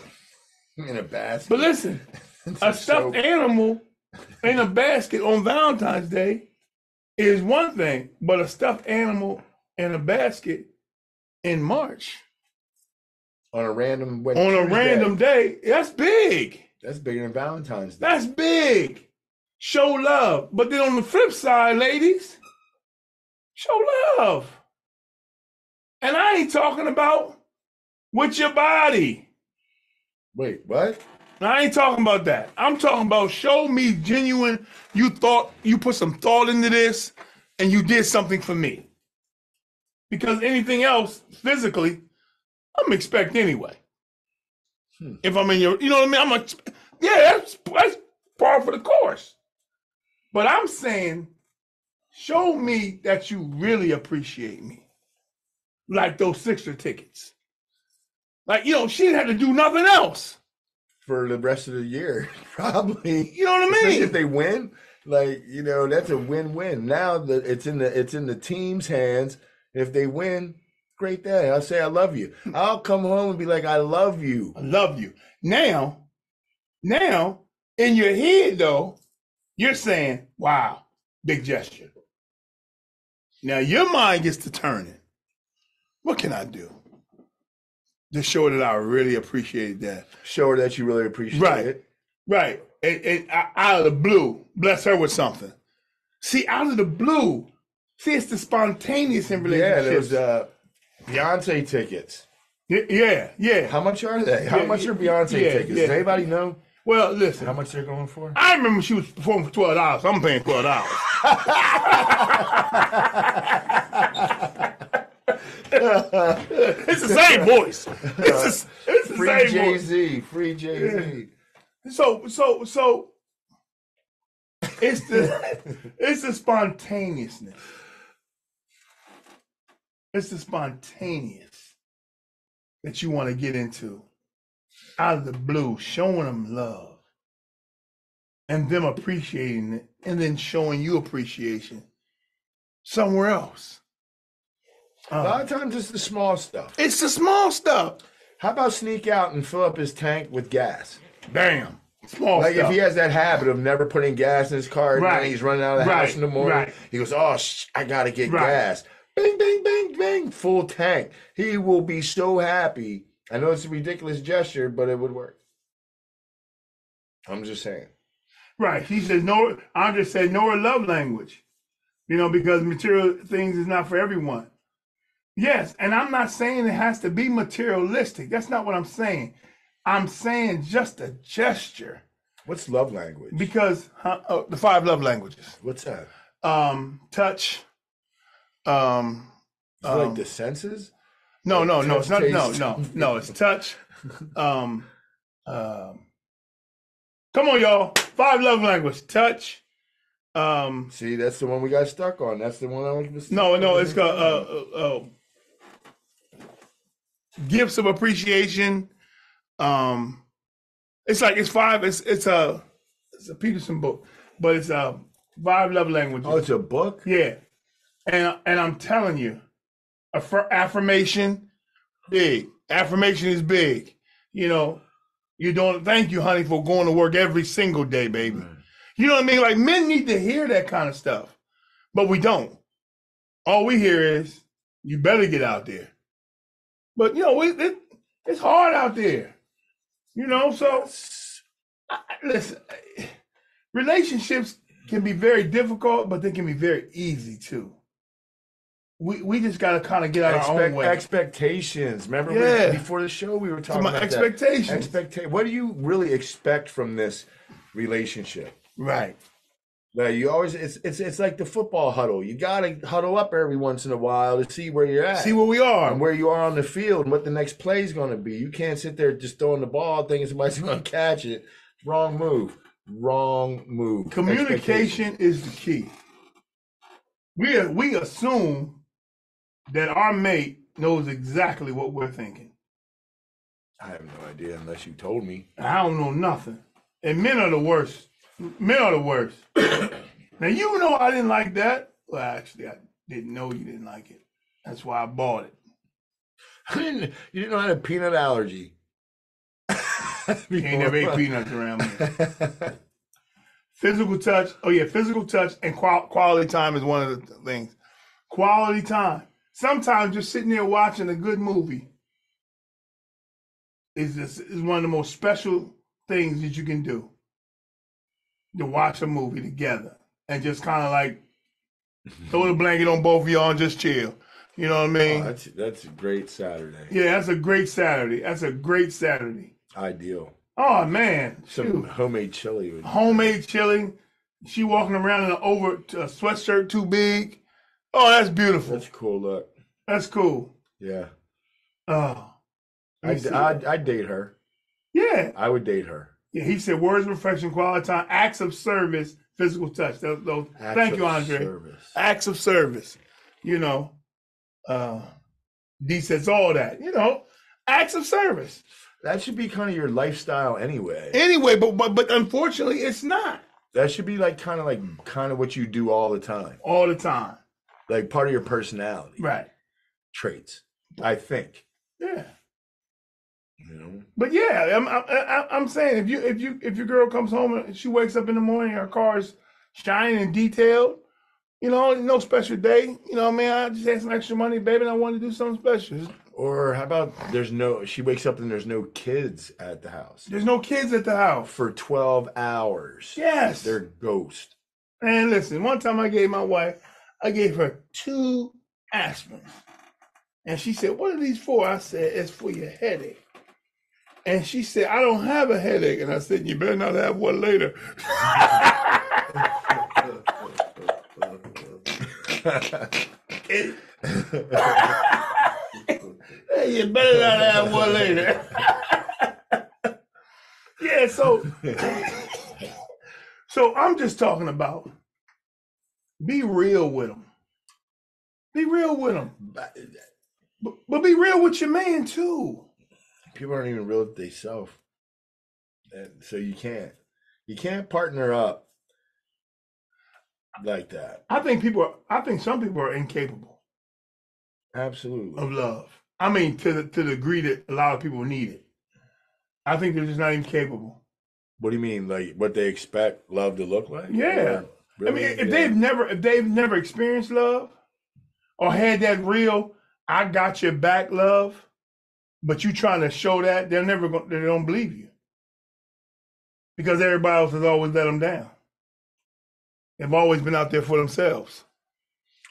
In a basket. But listen, a stuffed animal in a basket on Valentine's Day is one thing, but a stuffed animal in a basket in March on a random day, that's big. That's bigger than Valentine's Day. That's big. Show love. But then on the flip side, ladies, show love. And I ain't talking about with your body. Wait, what? I ain't talking about that. I'm talking about show me genuine. You put some thought into this and you did something for me. Because anything else physically, I'm expect anyway. If I'm in your, you know what I mean? That's par for the course. But I'm saying, show me that you really appreciate me. Like those Sixer tickets. Like, she didn't have to do nothing else. For the rest of the year, probably. You know what I mean? Especially if they win, that's a win-win. Now that it's in the team's hands. If they win, great day. I'll say I love you. I'll come home and be like, I love you. I love you. Now, in your head though, you're saying, wow, big gesture. Now your mind gets to turning. What can I do to show that I really appreciated that? Show her that you really appreciate it. Right. And out of the blue, bless her with something. See, out of the blue, it's the spontaneous in relationships. Yeah, there's Beyonce tickets. Yeah. How much are they? How much are Beyonce tickets? Does anybody know? Well, listen. How much they're going for? I remember she was performing for $12. I'm paying $12. It's the same voice. It's the free same Jay-Z, voice. Free Jay-Z. Yeah. So it's the spontaneousness. It's the spontaneous that you want to get into. Out of the blue, showing them love and them appreciating it, and then showing you appreciation somewhere else. A lot of times it's the small stuff. It's the small stuff. How about sneak out and fill up his tank with gas? Damn. Small like stuff. if he has that habit of never putting gas in his car, and he's running out of the house in the morning. He goes, "Oh, I gotta get gas." Bing, bing, bing, bing, full tank. He will be so happy. I know it's a ridiculous gesture, but it would work. I'm just saying. Right. He says no. Andre said know her love language. You know, because material things is not for everyone. Yes, and I'm not saying it has to be materialistic. That's not what I'm saying. I'm saying just a gesture. What's love language? Because the 5 love languages. What's that? Touch. Like the senses? No, like no, it's not. taste? No. It's touch. Come on, y'all. 5 love language. Touch. See, that's the one we got stuck on. That's the one I was. No, it's got gifts of appreciation. It's 5. It's a Peterson book, but it's 5 love languages. Oh, it's a book. Yeah, and I'm telling you, affirmation, big. Affirmation is big. You know, you don't. Thank you, honey, for going to work every single day, baby. Right. You know what I mean? Like men need to hear that kind of stuff, but we don't. All we hear is, "You better get out there." But you know, it's hard out there. You know, so listen. Relationships can be very difficult, but they can be very easy too. We just got to kind of get out our own way. Expectations. Remember, before the show, we were talking about expectations. What do you really expect from this relationship? Right. Like you always, it's like the football huddle. You got to huddle up every once in a while to see where you're at, see where we are, and where you are on the field, and what the next play is going to be. You can't sit there just throwing the ball, thinking somebody's going to catch it. Wrong move. Wrong move. Communication is the key. We assume that our mate knows exactly what we're thinking. I have no idea unless you told me. I don't know nothing. And men are the worst. Men are the worst. Now, you know I didn't like that. Well, actually, I didn't know you didn't like it. That's why I bought it. You didn't know I had a peanut allergy. You ain't never ate peanuts around me. Physical touch. Oh, yeah, physical touch and quality time is one of the things. Quality time. Sometimes just sitting there watching a good movie is one of the most special things that you can do. To watch a movie together and just kind of like throw the blanket on both of y'all and just chill. You know what I mean? Oh, that's a great Saturday. Yeah, that's a great Saturday. Ideal. Oh, man. Some homemade chili. Homemade chili. She walking around in a sweatshirt too big. Oh, that's beautiful. That's a cool look. That's cool. Yeah. Oh. I'd date her. Yeah. I would date her. Yeah, he said words of affection, quality time, acts of service, physical touch. Thank you, Andre. Service. Acts of service. You know, D says all that. You know, acts of service. That should be kind of your lifestyle anyway. But unfortunately, it's not. That should be like kind of what you do all the time. All the time. Like part of your personality. Right. Traits, I think. Yeah. You know? But yeah, I'm saying if your girl comes home and she wakes up in the morning, her car's shining and detailed, you know, no special day, you know what I mean? I just had some extra money, baby, and I wanted to do something special. Or how about she wakes up and there's no kids at the house. There's no kids at the house. For 12 hours. Yes. They're ghost. And listen, one time I gave her 2 aspirins. And she said, "What are these for?" I said, "It's for your headache." And she said, "I don't have a headache." And I said, "You better not have one later." Hey, you better not have one later. Yeah, so I'm just talking about be real with them. Be real with them. But be real with your man, too. People aren't even real with themselves. So you can't partner up like that. I think some people are incapable. Absolutely. Of love. I mean, to the degree that a lot of people need it. I think they're just not even capable. What do you mean? Like what they expect love to look like? Yeah. Really? I mean, if they've never experienced love or had that real I got your back love, but you trying to show that, they don't believe you. Because everybody else has always let them down. They've always been out there for themselves.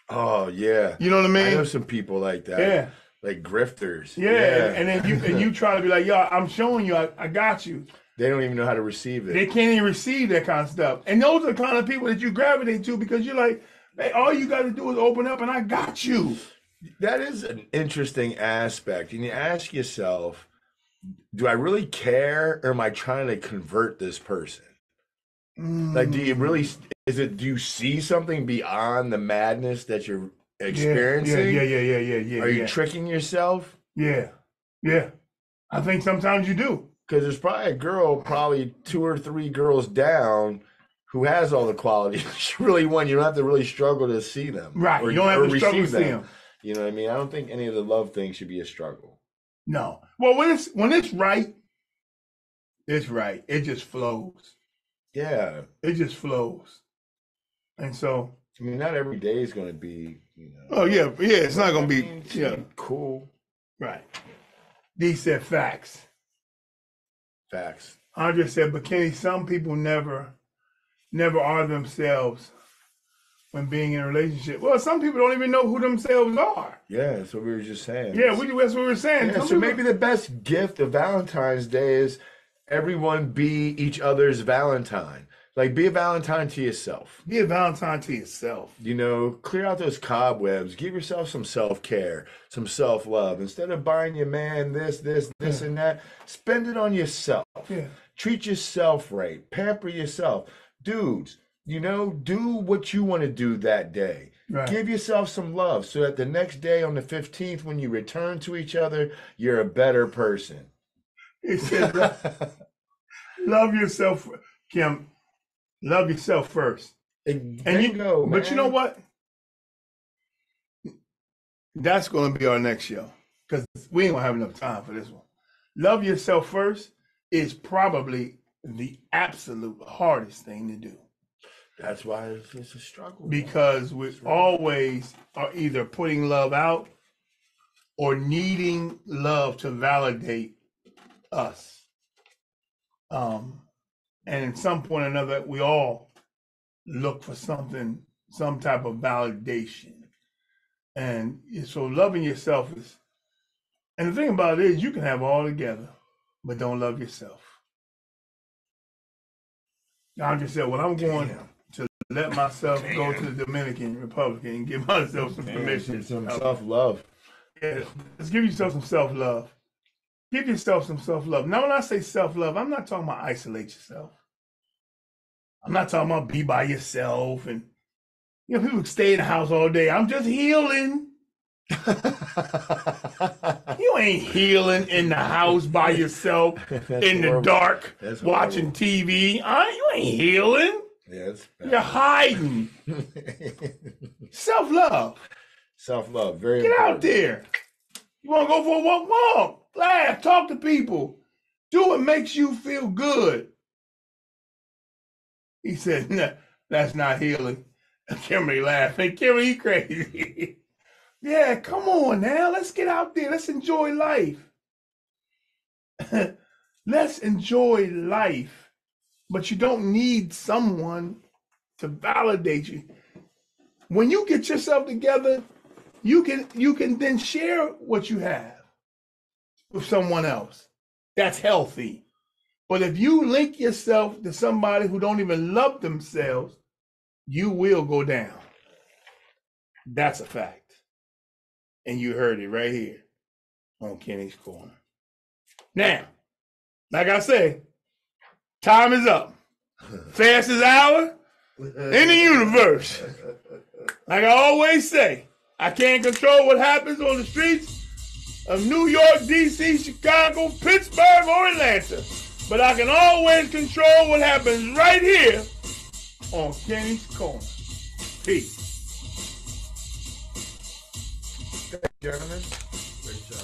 Oh yeah. You know what I mean? I know some people like that. Yeah. Like grifters. Yeah. And then you try to be like, yo, I'm showing you I got you. They don't even know how to receive it. They can't even receive that kind of stuff. And those are the kind of people that you gravitate to because you're like, hey, all you got to do is open up and I got you. That is an interesting aspect. And you ask yourself, do I really care or am I trying to convert this person? Like, do you really, do you see something beyond the madness that you're experiencing? Yeah. Are you tricking yourself? Yeah. I think sometimes you do. Because there's probably a girl, probably 2 or 3 girls down, who has all the qualities you really want. You don't have to really struggle to see them. Right. You don't have to struggle to see them. You know what I mean? I don't think any of the love things should be a struggle. No. Well, when it's right, it's right. It just flows. Yeah. It just flows. And so. I mean, not every day is going to be, Oh, yeah. Yeah, it's not going to be cool. Right. D said facts. Facts. Andre said, but Kenny, some people never are themselves when being in a relationship. Well, some people don't even know who themselves are. Yeah, that's what we were just saying. Yeah, that's what we were saying. Yeah, so maybe the best gift of Valentine's Day is everyone be each other's Valentine. Like, be a Valentine to yourself. Be a Valentine to yourself. Clear out those cobwebs. Give yourself some self-care, some self-love. Instead of buying your man this, and that, spend it on yourself. Yeah. Treat yourself right. Pamper yourself. Dudes, do what you want to do that day. Right. Give yourself some love so that the next day on the 15th, when you return to each other, you're a better person. He said, love yourself, Kim. Love yourself first. But you know what? That's going to be our next show because we ain't going to have enough time for this one. Love yourself first is probably the absolute hardest thing to do. That's why it's a struggle. Because we always are either putting love out or needing love to validate us. And at some point or another, we all look for something, some type of validation. And so loving yourself is, and the thing about it is you can have all together, but don't love yourself. I just said, well, I'm going to let myself go to the Dominican Republic and give myself some permission. Some self-love. Yeah, let's give yourself some self-love. Give yourself some self-love. Now, when I say self-love, I'm not talking about isolate yourself. I'm not talking about be by yourself and, people stay in the house all day. I'm just healing. You ain't healing in the house by yourself in the dark watching TV. You ain't healing. Yes. You're hiding. Self-love. Self-love. Very Get important. out there. You want to go for a walk? Laugh. Talk to people. Do what makes you feel good. He said, no, that's not healing. Kimberly laughed. Hey, Kimberly, you crazy. Yeah, come on now. Let's get out there. Let's enjoy life. Let's enjoy life. But you don't need someone to validate you. When you get yourself together, you can then share what you have with someone else. That's healthy. But if you link yourself to somebody who don't even love themselves, you will go down. That's a fact. And you heard it right here on Kenny's Corner. Now, like I say, time is up. Fastest hour in the universe. Like I always say, I can't control what happens on the streets of New York, D.C., Chicago, Pittsburgh, or Atlanta. But I can always control what happens right here on Kenny's Corner. Peace. Thank you, gentlemen. Great job.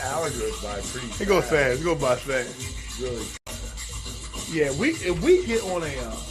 hour goes by pretty fast. It goes fast. It goes by fast. Really. Yeah, if we get on a